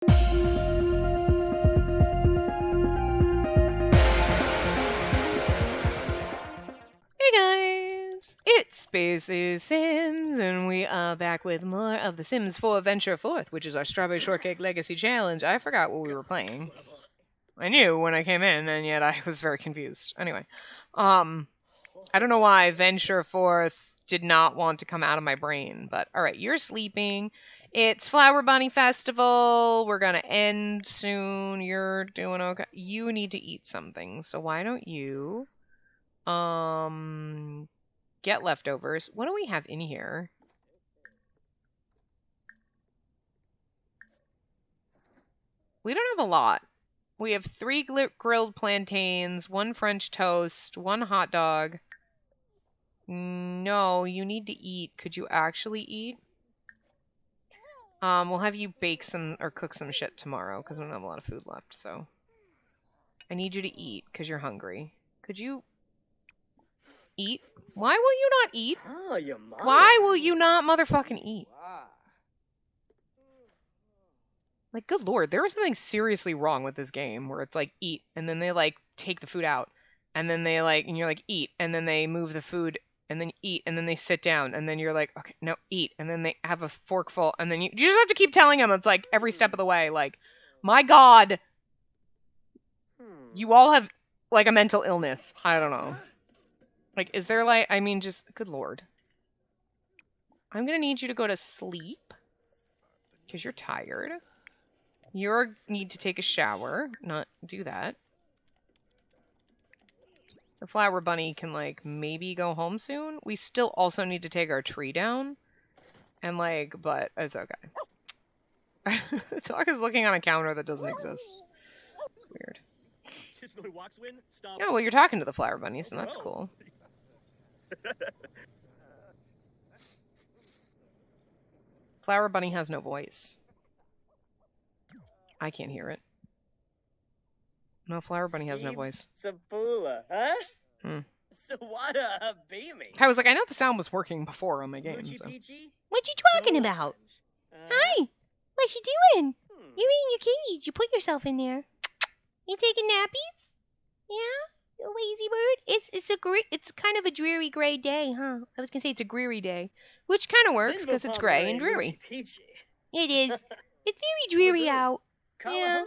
Hey guys, it's Spacey Sims, and we are back with more of The Sims 4 Venture Forth, which is our Strawberry Shortcake Legacy Challenge. I forgot what we were playing. I knew when I came in, and yet I was very confused. Anyway, I don't know why Venture Forth did not want to come out of my brain, but alright, you're sleeping. It's Flower Bunny Festival. We're gonna end soon. You're doing okay. You need to eat something, so why don't you... get leftovers. What do we have in here? We don't have a lot. We have 3 grilled plantains, 1 French toast, 1 hot dog. No, you need to eat. Could you actually eat? We'll have you bake some or cook some shit tomorrow because we don't have a lot of food left, so. I need you to eat because you're hungry. Could you eat? Why will you not eat? Oh, your mom. Why will you not motherfucking eat? Like, good lord, there was something seriously wrong with this game where it's like, eat, and then they like take the food out, and then they like, and you're like, eat, and then they move the food, and then eat, and then they sit down, and then you're like, okay, no, eat, and then they have a forkful, and then you just have to keep telling them, it's like every step of the way, like, my god, you all have like a mental illness. I don't know. Like, is there like, I mean, just, good lord. I'm gonna need you to go to sleep because you're tired. You need to take a shower, not do that. The flower bunny can, like, maybe go home soon. We still also need to take our tree down. And, like, but it's okay. The dog is looking on a counter that doesn't exist. It's weird. Yeah, well, you're talking to the flower bunny, so that's cool. Flower bunny has no voice. I can't hear it. No, Flower Bunny has no voice. Sabula, huh? So what beaming? I was like, I know the sound was working before on my game. So. What you talking about? Hi. What you doing? You're in your cage. You put yourself in there. You taking nappies? Yeah? You lazy bird? It's kind of a dreary gray day, huh? I was gonna say it's a dreary day. Which kind of works, because it's gray and dreary. It is. It's very dreary out. Yeah.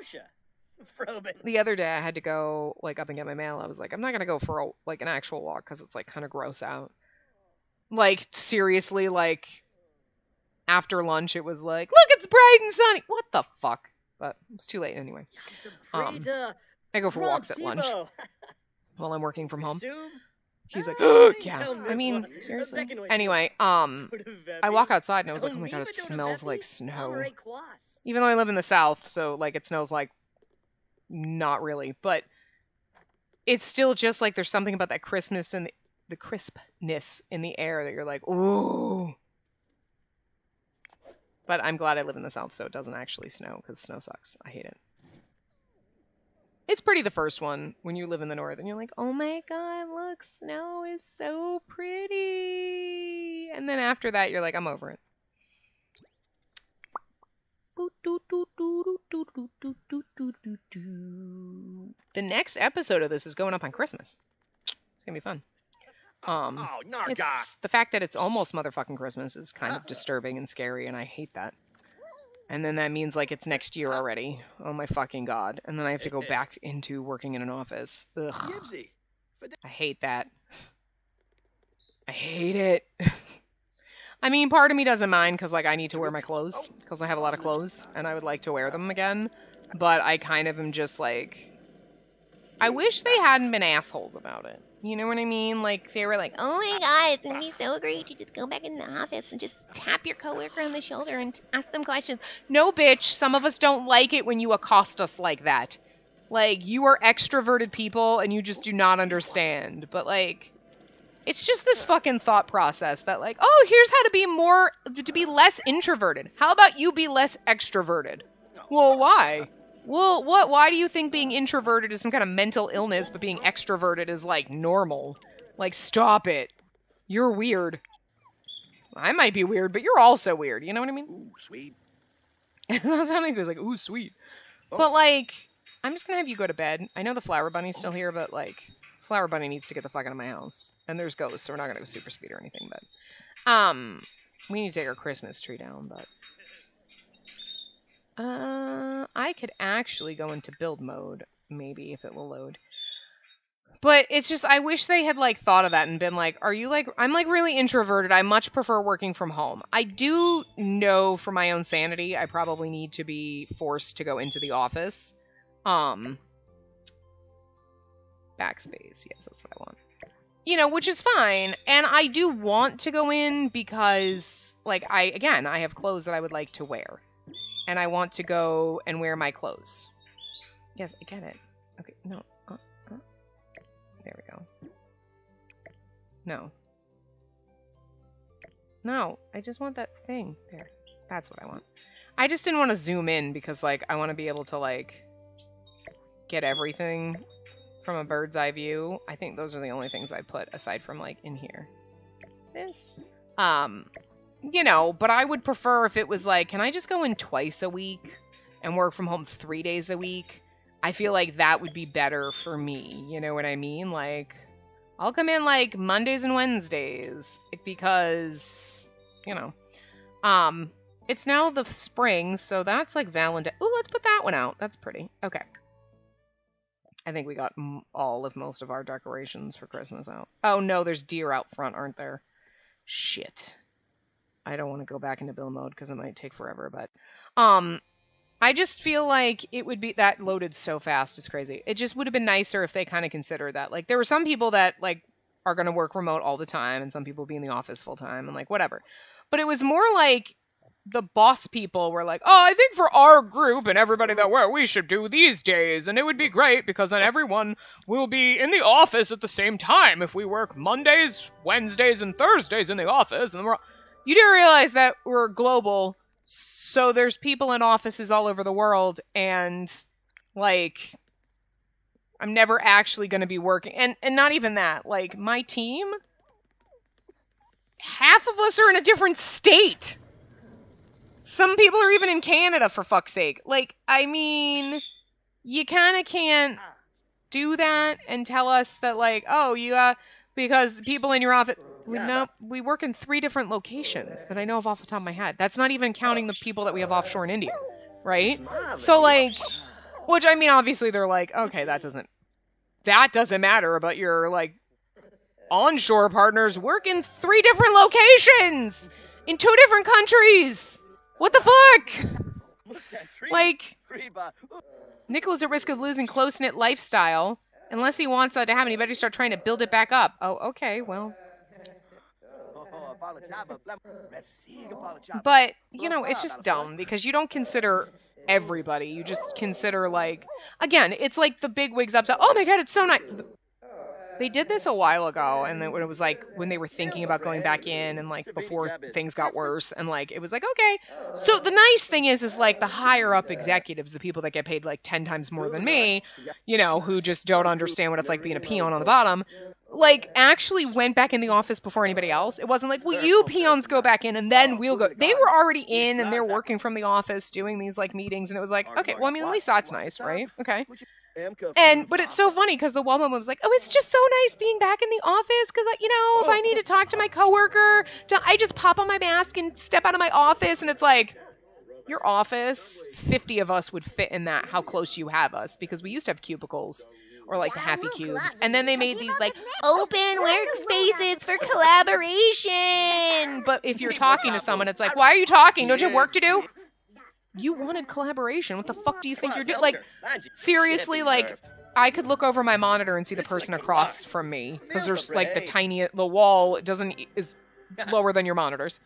The other day I had to go like up and get my mail. I was like, I'm not gonna go for a, like an actual walk because it's like kind of gross out. Like seriously, like after lunch it was like, look, it's bright and sunny. What the fuck? But it's too late anyway. I go for walks at lunch while I'm working from home. He's like, yes. I mean, seriously. Anyway, I walk outside and I was like, oh my god, it smells like snow. Even though I live in the south, so like it smells like not really, but it's still just like there's something about that crispness and the crispness in the air that you're like, ooh. But I'm glad I live in the south, so it doesn't actually snow because snow sucks. I hate it. It's pretty the first one when you live in the north and you're like, oh my god, look, snow is so pretty. And then after that, you're like, I'm over it. The next episode of this is going up on Christmas. It's gonna be fun. It's, the fact that it's almost motherfucking Christmas is kind of disturbing and scary, and I hate that. And then that means like it's next year already. Oh my fucking god. And then I have to go back into working in an office. Ugh. I hate that. I hate it. I mean, part of me doesn't mind because, like, I need to wear my clothes because I have a lot of clothes and I would like to wear them again. But I kind of am just like, I wish they hadn't been assholes about it. You know what I mean? Like, they were like, oh my god, it's going to be so great. You just go back in the office and just tap your coworker on the shoulder and ask them questions. No, bitch. Some of us don't like it when you accost us like that. Like, you are extroverted people and you just do not understand. But, like, it's just this fucking thought process that, like, oh, here's how to be less introverted. How about you be less extroverted? Well, why? Well, what? Why do you think being introverted is some kind of mental illness, but being extroverted is, like, normal? Like, stop it. You're weird. I might be weird, but you're also weird. You know what I mean? Ooh, sweet. It's not sounding good. It's like, ooh, sweet. But, like, I'm just gonna have you go to bed. I know the Flower Bunny's still here, but, like, Flower Bunny needs to get the fuck out of my house. And there's ghosts, so we're not gonna go super speed or anything, but... we need to take our Christmas tree down, but... I could actually go into build mode, maybe, if it will load. But it's just, I wish they had, like, thought of that and been like, are you, like... I'm, like, really introverted. I much prefer working from home. I do know, for my own sanity, I probably need to be forced to go into the office. Backspace. Yes, that's what I want. You know, which is fine. And I do want to go in because, like, I have clothes that I would like to wear. And I want to go and wear my clothes. Yes, I get it. Okay, no. There we go. No. No, I just want that thing. There. That's what I want. I just didn't want to zoom in because, like, I want to be able to, like, get everything from a bird's eye view. I think those are the only things I put aside from, like, in here. This. You know, but I would prefer if it was like, can I just go in twice a week and work from home 3 days a week? I feel like that would be better for me. You know what I mean? Like, I'll come in like Mondays and Wednesdays because, you know, it's now the spring, so that's like Valentine. Ooh, let's put that one out. That's pretty. Okay. I think we got most of our decorations for Christmas out. Oh no, there's deer out front, aren't there? Shit. I don't want to go back into build mode because it might take forever, but I just feel like it would be that loaded so fast. It's crazy. It just would have been nicer if they kind of considered that. Like, there were some people that like are going to work remote all the time and some people be in the office full time and like whatever. But it was more like the boss people were like, oh, I think for our group and everybody that we should do these days. And it would be great because then everyone will be in the office at the same time if we work Mondays, Wednesdays, and Thursdays in the office. And you do realize that we're global, so there's people in offices all over the world, and, like, I'm never actually going to be working. And not even that. Like, my team, half of us are in a different state. Some people are even in Canada, for fuck's sake. Like, I mean, you kind of can't do that and tell us that, like, oh, you, because people in your office... we work in 3 different locations that I know of off the top of my head. That's not even counting the people that we have offshore in India, right? So, like, which, I mean, obviously they're like, okay, that doesn't matter, but your, like, onshore partners work in 3 different locations! In 2 different countries! What the fuck? Like, Nicola's at risk of losing close-knit lifestyle. Unless he wants that to happen, he better start trying to build it back up. Oh, okay, well... But, you know, it's just dumb because you don't consider everybody. You just consider, like... Again, it's like the bigwigs upset. Oh my god, it's so nice! They did this a while ago, and then when it was like, when they were thinking about going back in, and like, before things got worse, and like, it was like, okay. So the nice thing is like, the higher up executives, the people that get paid like 10 times more than me, you know, who just don't understand what it's like being a peon on the bottom, like, actually went back in the office before anybody else. It wasn't like, well, you peons go back in, and then we'll go. They were already in, and they're working from the office, doing these like meetings, and it was like, okay, well, I mean, at least that's nice, right? Okay. But it's so funny because the woman was like, oh, it's just so nice being back in the office because, you know, if I need to talk to my coworker, I just pop on my mask and step out of my office. And it's like, your office, 50 of us would fit in that, how close you have us, because we used to have cubicles or like the Happy Cubes. And then they made these like open workspaces for collaboration. But if you're talking to someone, it's like, why are you talking? Don't you have work to do? You wanted collaboration. What the fuck do you think you're doing? Like, seriously, like, I could look over my monitor and see the person across from me. Because there's, like, the wall is lower than your monitors.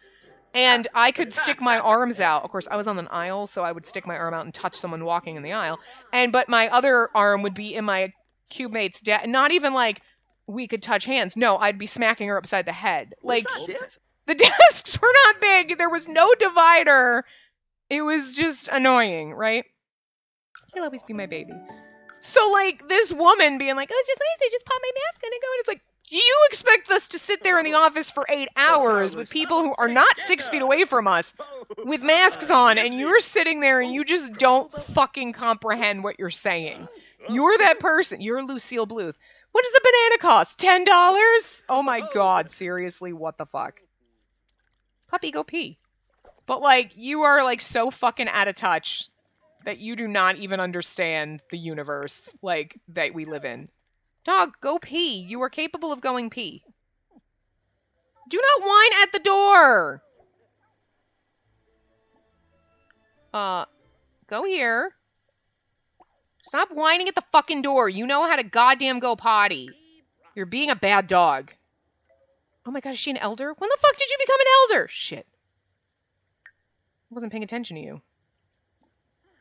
And I could stick my arms out. Of course, I was on an aisle, so I would stick my arm out and touch someone walking in the aisle. But my other arm would be in my cube mate's not even, like, we could touch hands. No, I'd be smacking her upside the head. Like, the desks were not big. There was no divider. It was just annoying, right? He'll always be my baby. So, like, this woman being like, oh, it's just nice, I just pop my mask on and go. And it's like, Do you expect us to sit there in the office for 8 hours with people who are not 6 feet away from us with masks on, and you're sitting there and you just don't fucking comprehend what you're saying? You're that person. You're Lucille Bluth. What does a banana cost? $10? Oh my god, seriously, what the fuck? Puppy, go pee. But, like, you are, like, so fucking out of touch that you do not even understand the universe, like, that we live in. Dog, go pee. You are capable of going pee. Do not whine at the door! Go here. Stop whining at the fucking door. You know how to goddamn go potty. You're being a bad dog. Oh my god, is she an elder? When the fuck did you become an elder? Shit. I wasn't paying attention to you.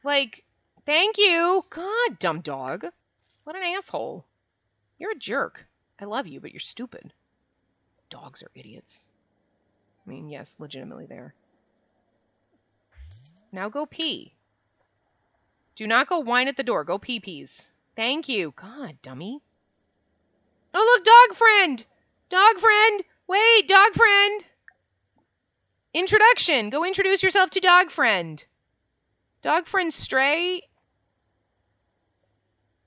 Like, thank you. God, dumb dog. What an asshole. You're a jerk. I love you, but you're stupid. Dogs are idiots. I mean, yes, legitimately they are. Now go pee. Do not go whine at the door. Go pee-pees. Thank you. God, dummy. Oh, look, dog friend! Dog friend! Wait, dog friend! Introduction. Go introduce yourself to dog friend. Dog friend Stray.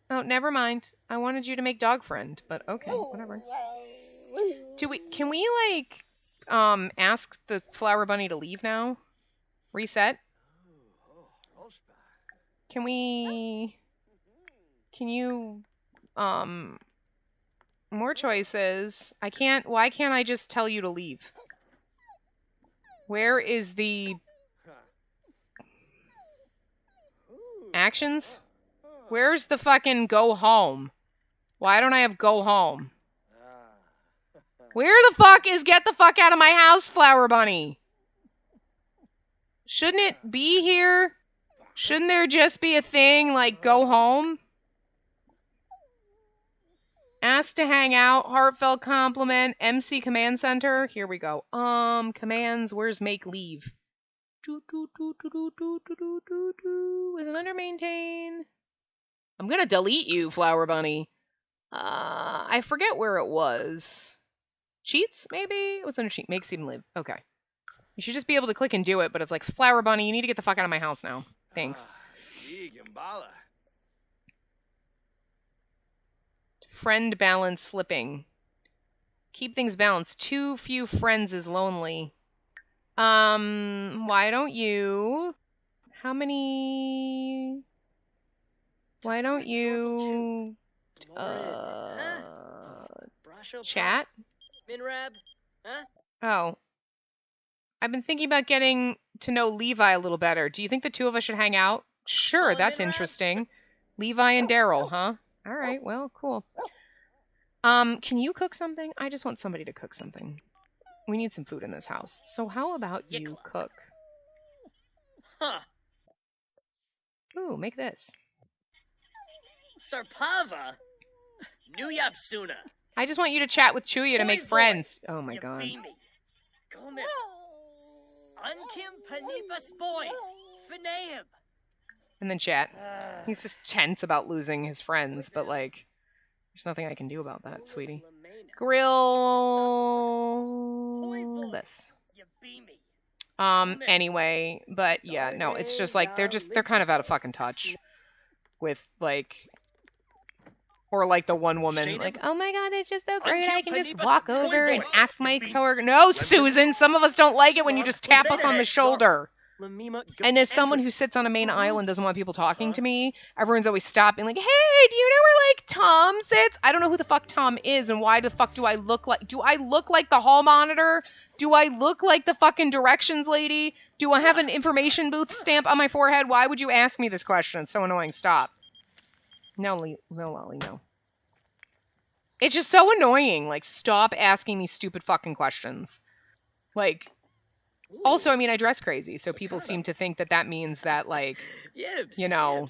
Oh, never mind. I wanted you to make dog friend, but okay, whatever. Can we like ask the flower bunny to leave now? Reset? Can you more choices? Why can't I just tell you to leave? Where is the actions? Where's the fucking go home? Why don't I have go home? Where the fuck is get the fuck out of my house, flower bunny? Shouldn't it be here? Shouldn't there just be a thing like go home? Asked to hang out, heartfelt compliment, MC command center. Here we go. Commands, where's make leave? Is it under maintain? I'm gonna delete you, flower bunny. I forget where it was. Cheats, maybe? What's under cheat? Makes him live. Okay. You should just be able to click and do it, but it's like, flower bunny, you need to get the fuck out of my house now. Thanks. Friend balance slipping. Keep things balanced. Too few friends is lonely. Why don't you... How many... Why don't you... Chat? Oh. I've been thinking about getting to know Levi a little better. Do you think the two of us should hang out? Sure, that's interesting. Levi and Daryl, huh? Alright, well, cool. Can you cook something? I just want somebody to cook something. We need some food in this house. So how about you cook? Huh. Ooh, make this. Sarpava? New Yapsuna. I just want you to chat with Chuya to make friends. Oh my god. And then chat. He's just tense about losing his friends, but like, there's nothing I can do about that, sweetie. Grill this. Anyway, but yeah, no, it's just like, they're kind of out of fucking touch with like, or like the one woman, like, oh my god, it's just so great, I can just walk over and ask my coworker. No, Susan, some of us don't like it when you just tap us on the shoulder. And as someone who sits on a main island doesn't want people talking to me, everyone's always stopping like, hey, do you know where, like, Tom sits? I don't know who the fuck Tom is, and why the fuck do I look like... Do I look like the hall monitor? Do I look like the fucking directions lady? Do I have an information booth stamp on my forehead? Why would you ask me this question? It's so annoying. Stop. No, Lolly, no. It's just so annoying. Like, stop asking these stupid fucking questions. Like... Also, I mean, I dress crazy, so people seem to think that that means that, like, you know,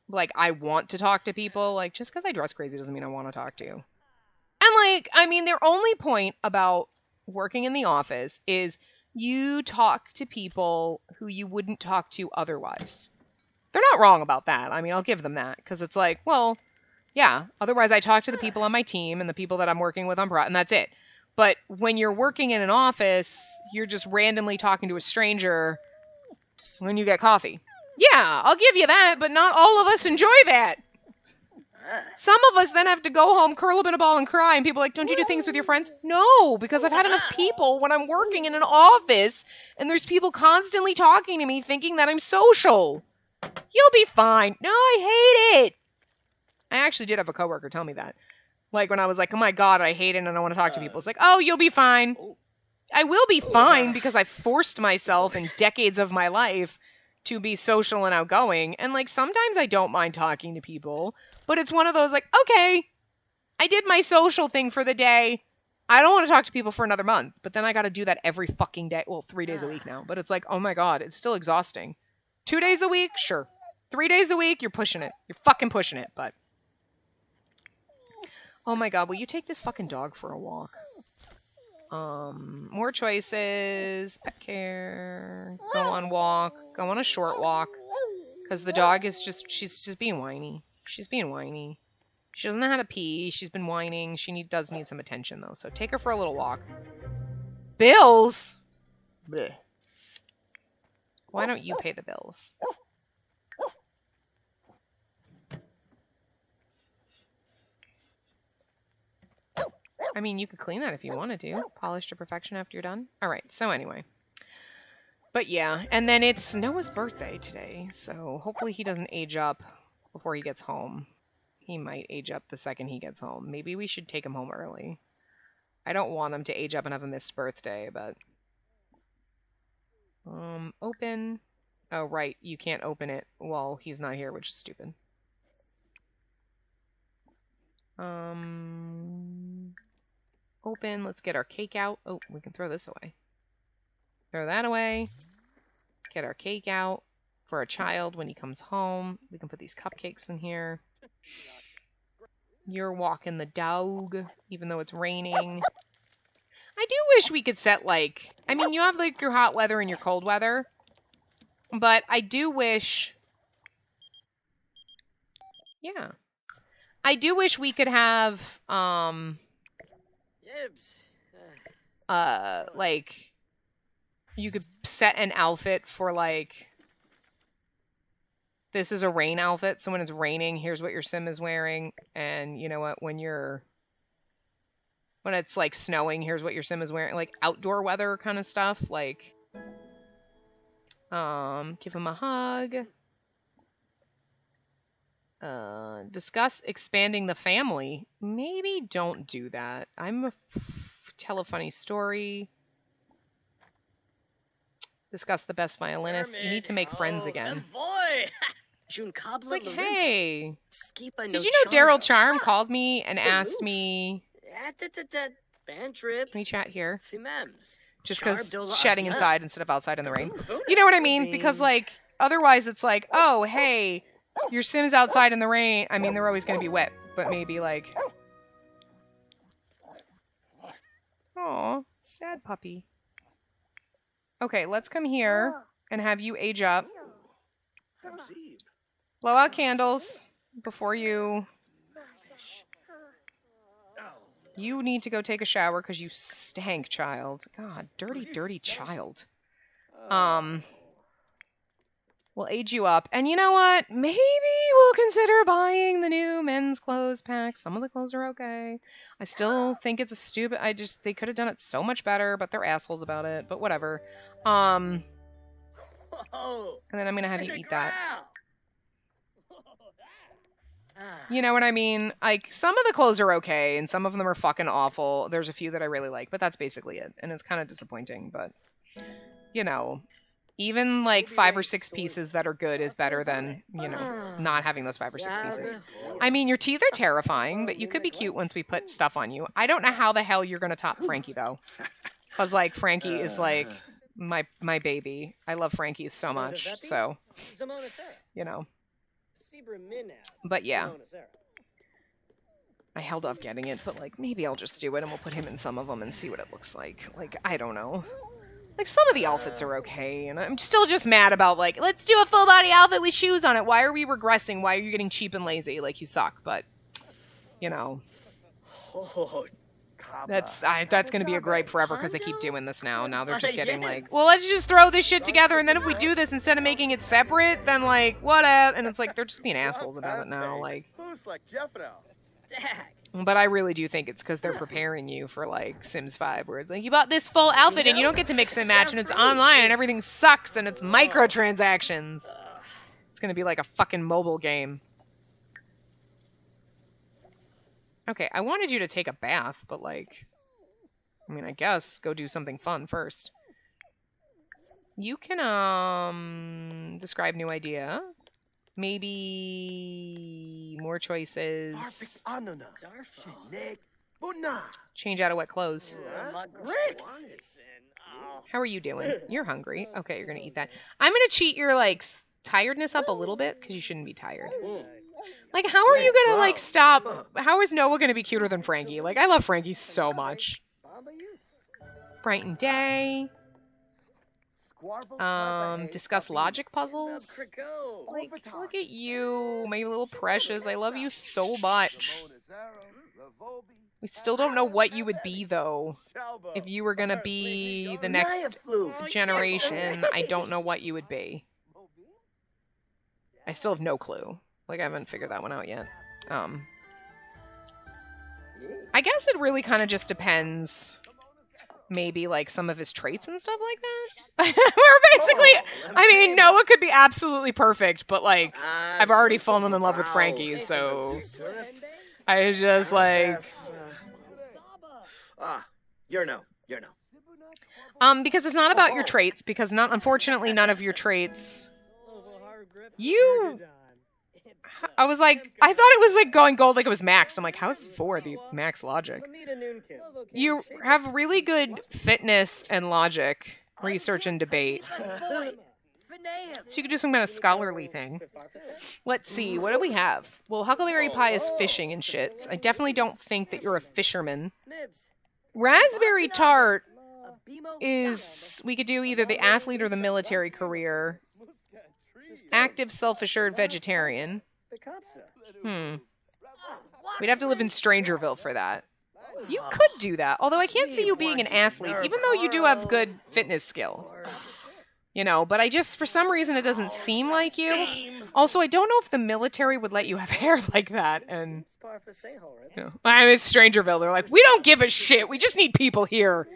like, I want to talk to people. Like, just because I dress crazy doesn't mean I want to talk to you. And, like, I mean, their only point about working in the office is you talk to people who you wouldn't talk to otherwise. They're not wrong about that. I mean, I'll give them that, because it's like, well, Yeah. Otherwise, I talk to the people on my team and the people that I'm working with on and that's it. But when you're working in an office, you're just randomly talking to a stranger when you get coffee. Yeah, I'll give you that, but not all of us enjoy that. Some of us then have to go home, curl up in a ball, and cry, and people are like, don't you do things with your friends? No, because I've had enough people when I'm working in an office, and there's people constantly talking to me thinking that I'm social. You'll be fine. No, I hate it. I actually did have a coworker tell me that. Like, when I was like, oh my god, I hate it and I don't want to talk to people. It's like, oh, you'll be fine. I will be fine because I forced myself in decades of my life to be social and outgoing. And, like, sometimes I don't mind talking to people. But it's one of those, like, okay, I did my social thing for the day. I don't want to talk to people for another month. But then I got to do that every fucking day. Well, 3 days a week now. But it's like, oh my god, it's still exhausting. 2 days a week? Sure. 3 days a week? You're pushing it. You're fucking pushing it, but... Oh my god, will you take this fucking dog for a walk? More choices. Pet care. Go on walk. Go on a short walk. Because the dog is she's just being whiny. She's being whiny. She doesn't know how to pee. She's been whining. She does need some attention, though. So take her for a little walk. Bills? Blech. Why don't you pay the bills? I mean, you could clean that if you wanted to. Polish to perfection after you're done. All right, so anyway. But yeah, and then it's Noah's birthday today, so hopefully he doesn't age up before he gets home. He might age up the second he gets home. Maybe we should take him home early. I don't want him to age up and have a missed birthday, but... Open. Oh, right, you can't open it while he's not here, which is stupid. Open. Let's get our cake out. Oh, we can throw this away. Throw that away. Get our cake out for our child when he comes home. We can put these cupcakes in here. You're walking the dog, even though it's raining. I do wish we could set, like... I mean, you have, like, your hot weather and your cold weather. But I do wish... Yeah. I do wish we could have, like, you could set an outfit for, like, this is a rain outfit, so when it's raining, here's what your sim is wearing, and you know what, when it's, like, snowing, here's what your sim is wearing, like, outdoor weather kind of stuff, like, give him a hug. Discuss expanding the family. Maybe don't do that. Tell a funny story. Discuss the best violinist. You need to make friends again. It's like, hey, did you know Daryl Charm called me and asked me... Can we chat here? Just because shedding inside instead of outside in the rain. You know what I mean? Because, like, otherwise it's like, oh, hey... Your sim's outside in the rain. I mean, they're always going to be wet, but maybe, like... Aw, sad puppy. Okay, let's come here and have you age up. Blow out candles before you... You need to go take a shower because you stank, child. God, dirty, dirty child. We'll age you up. And you know what? Maybe we'll consider buying the new men's clothes pack. Some of the clothes are okay. I still think it's a stupid... They could have done it so much better, but they're assholes about it. But whatever. And then I'm going to have you eat that. You know what I mean? Like, some of the clothes are okay, and some of them are fucking awful. There's a few that I really like, but that's basically it. And it's kind of disappointing, but... You know... Even, like, 5 or 6 pieces that are good is better than, you know, not having those 5 or 6 pieces. I mean, your teeth are terrifying, but you could be cute once we put stuff on you. I don't know how the hell you're going to top Frankie, though. Because, like, Frankie is, like, my baby. I love Frankie so much, so, you know. But, yeah. I held off getting it, but, like, maybe I'll just do it and we'll put him in some of them and see what it looks like. Like, I don't know. Like, some of the outfits are okay, and I'm still just mad about, like, let's do a full-body outfit with shoes on it. Why are we regressing? Why are you getting cheap and lazy? Like, you suck, but you know, Oh, that's going to be a gripe forever because they keep doing this now. Now they're just getting like, well, let's just throw this shit together, and then if we do this instead of making it separate, then like whatever. And it's like they're just being assholes about it now. Like, Who's like Jeff now? dag. but I really do think it's because they're preparing you for like Sims 5, where it's like you bought this full outfit and you don't get to mix and match, and it's online and everything sucks and it's microtransactions. It's gonna be like a fucking mobile game. Okay, I wanted you to take a bath, but like, I mean, I guess go do something fun first. You can, describe new idea. Maybe more choices. Change out of wet clothes. How are you doing? You're hungry. Okay, you're gonna eat that. I'm gonna cheat your, like, tiredness up a little bit, because you shouldn't be tired. Like, how are you gonna, like, stop? How is Noah gonna be cuter than Frankie? Like, I love Frankie so much. Brighten day. Discuss logic puzzles. Like, look at you, my little precious. I love you so much. We still don't know what you would be, though. If you were gonna be the next generation, I don't know what you would be. I still have no clue. Like, I haven't figured that one out yet. I guess it really kind of just depends. Maybe, like, some of his traits and stuff like that. We're basically... I mean, Noah could be absolutely perfect, but, like, I've already fallen in love with Frankie, so... I just, like... You're no. Because it's not about your traits, because unfortunately, none of your traits... You... I was like, I thought it was like going gold like it was max. I'm like, how is 4 the max logic? You have really good fitness and logic, research and debate. So you could do some kind of scholarly thing. Let's see, what do we have? Well, Huckleberry Pie is fishing and shit. I definitely don't think that you're a fisherman. Raspberry Tart is, we could do either the athlete or the military career. Active, self-assured vegetarian. We'd have to live in Strangerville for that. You could do that, although I can't see you being an athlete, even though you do have good fitness skills. You know, but I just, for some reason, it doesn't seem like you. Also, I don't know if the military would let you have hair like that, and... You know, I mean, it's Strangerville, they're like, we don't give a shit, we just need people here.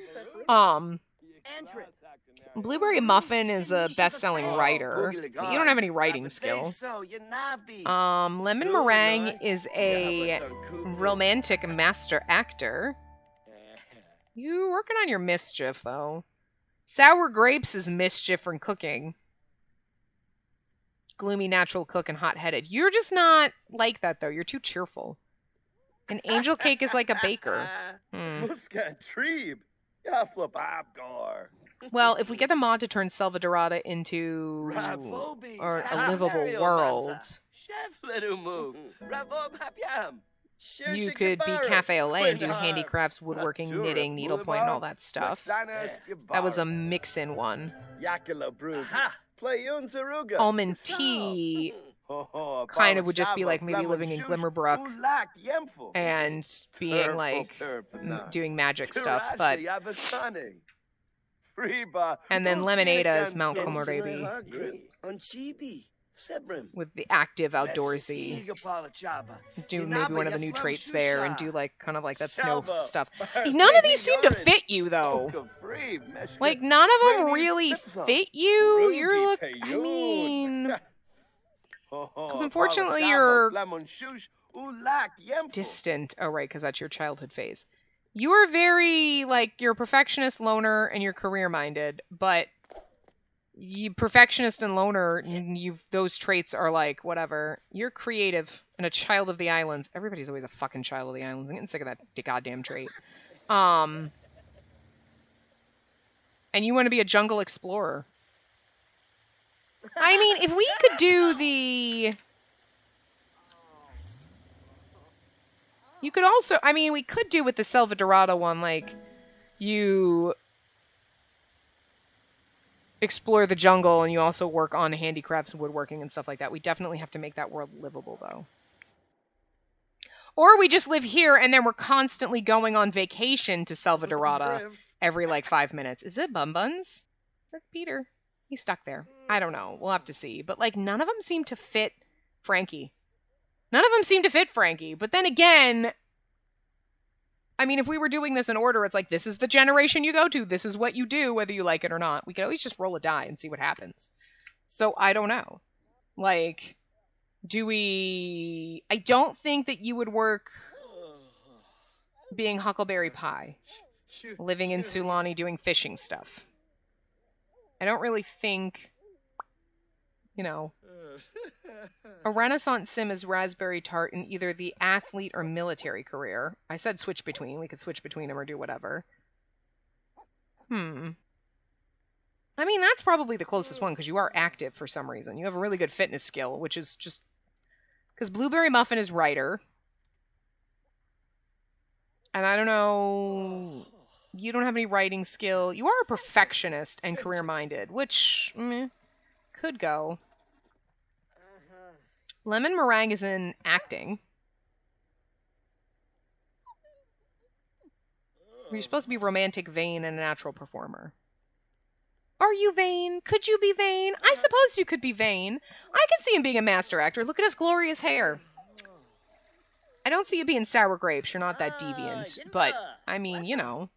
Blueberry Muffin is a best-selling writer, but you don't have any writing skill. Lemon Meringue is a romantic master actor. You working on your mischief, though. Sour Grapes is mischief from cooking. Gloomy natural cook and hot-headed. You're just not like that, though. You're too cheerful. An Angel Cake is like a baker. Well, if we get the mod to turn Selvadorada into a livable world, you could be Cafe Au Lait and do handicrafts, woodworking, knitting, needlepoint, and all that stuff. That was a mix-in one. Almond tea kind of would just be like maybe living in Glimmerbrook and being like doing magic stuff, but... And then Lemonada is Mount Komorebi with the active outdoorsy. Do maybe one of the new traits there and do like kind of like that snow stuff. None of these seem to fit you though. Like none of them really fit you. You're I mean, because unfortunately you're distant. Oh right, because that's your childhood phase. You are very, like, you're a perfectionist, loner, and you're career-minded, but you perfectionist and loner, those traits are, like, whatever. You're creative and a child of the islands. Everybody's always a fucking child of the islands. I'm getting sick of that goddamn trait. And you want to be a jungle explorer. I mean, if we could do the... You could also, I mean, we could do with the Selvadorada one, like, you explore the jungle and you also work on handicrafts and woodworking and stuff like that. We definitely have to make that world livable, though. Or we just live here and then we're constantly going on vacation to Selvadorada every like 5 minutes. Is it Bun Buns? That's Peter. He's stuck there. I don't know. We'll have to see. But like none of them seem to fit Frankie. None of them seem to fit Frankie. But then again, I mean, if we were doing this in order, it's like, this is the generation you go to. This is what you do, whether you like it or not. We could always just roll a die and see what happens. So I don't know. Like, do we... I don't think that you would work being Huckleberry Pie, living in Sulani doing fishing stuff. I don't really think, you know... A Renaissance sim is Raspberry Tart in either the athlete or military career. I said switch between. We could switch between them or do whatever. I mean, that's probably the closest one because you are active for some reason. You have a really good fitness skill, which is just... Because Blueberry Muffin is writer. And I don't know... You don't have any writing skill. You are a perfectionist and career-minded, which could go. Lemon Meringue is in acting. You're supposed to be romantic, vain, and a natural performer. Are you vain? Could you be vain? I suppose you could be vain. I can see him being a master actor. Look at his glorious hair. I don't see you being sour grapes. You're not that deviant. But, I mean, you know.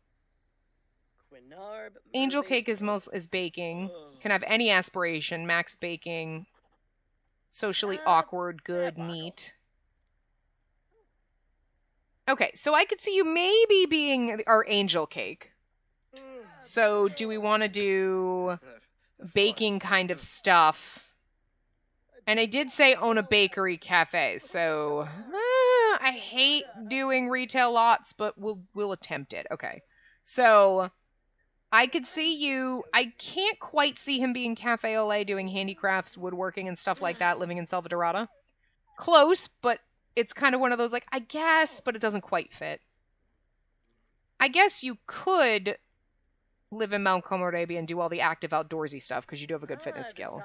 Angel Cake is baking. Can have any aspiration. Max baking. Socially awkward, good, neat. Okay, so I could see you maybe being our Angel Cake. So do we want to do baking kind of stuff? And I did say own a bakery cafe, so I hate doing retail lots, but we'll attempt it. Okay, so I could see you... I can't quite see him being Cafe Olé doing handicrafts, woodworking, and stuff like that, living in Selvadorada. Close, but it's kind of one of those, like, I guess, but it doesn't quite fit. I guess you could live in Mount Komorebi and do all the active outdoorsy stuff, because you do have a good fitness skill.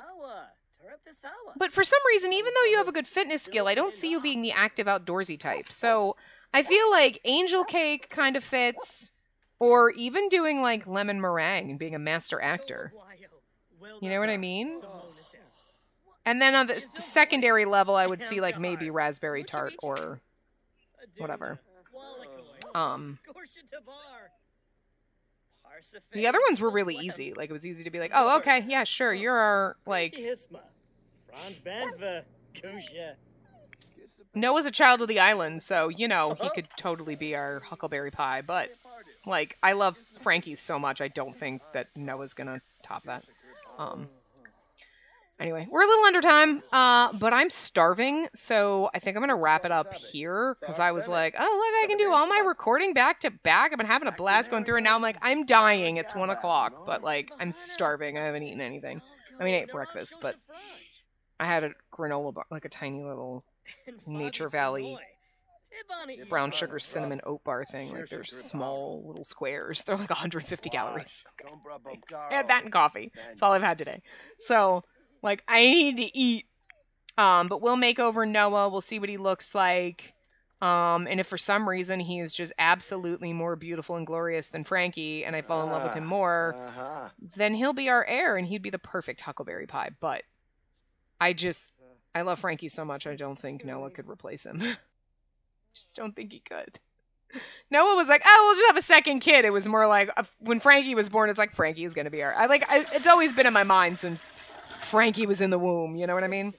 But for some reason, even though you have a good fitness skill, I don't see you being the active outdoorsy type. So I feel like Angel Cake kind of fits... Or even doing, like, Lemon Meringue and being a master actor. You know what I mean? And then on the secondary level, I would see, like, maybe Raspberry Tart or whatever. The other ones were really easy. Like, it was easy to be like, oh, okay, yeah, sure, you're our, like... Noah's a child of the island, so, you know, he could totally be our Huckleberry Pie, but... Like, I love Frankie's so much, I don't think that Noah's gonna top that. Anyway, we're a little under time, but I'm starving, so I think I'm gonna wrap it up here, because I was like, oh, look, I can do all my recording back to back. I've been having a blast going through, and now I'm like, I'm dying. It's 1 o'clock, but, like, I'm starving. I haven't eaten anything. I mean, I ate breakfast, but I had a granola bar, like a tiny little Nature Valley brown sugar cinnamon oat bar thing. Like, they're small little squares. They're like 150 calories. Okay. I had that and coffee. That's all I've had today. So, like, I need to eat. But we'll make over Noah. We'll see what he looks like. And if for some reason he is just absolutely more beautiful and glorious than Frankie, and I fall in love with him more, then he'll be our heir, and he'd be the perfect Huckleberry Pie. But I love Frankie so much, I don't think Noah could replace him. Just don't think he could. Noah was like, oh, we'll just have a second kid. It was more like, when Frankie was born, it's like, Frankie is going to be our... it's always been in my mind since Frankie was in the womb, you know what I mean?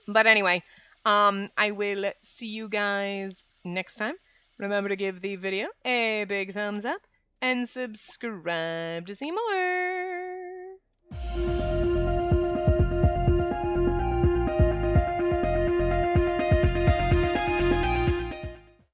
But anyway, I will see you guys next time. Remember to give the video a big thumbs up and subscribe to see more.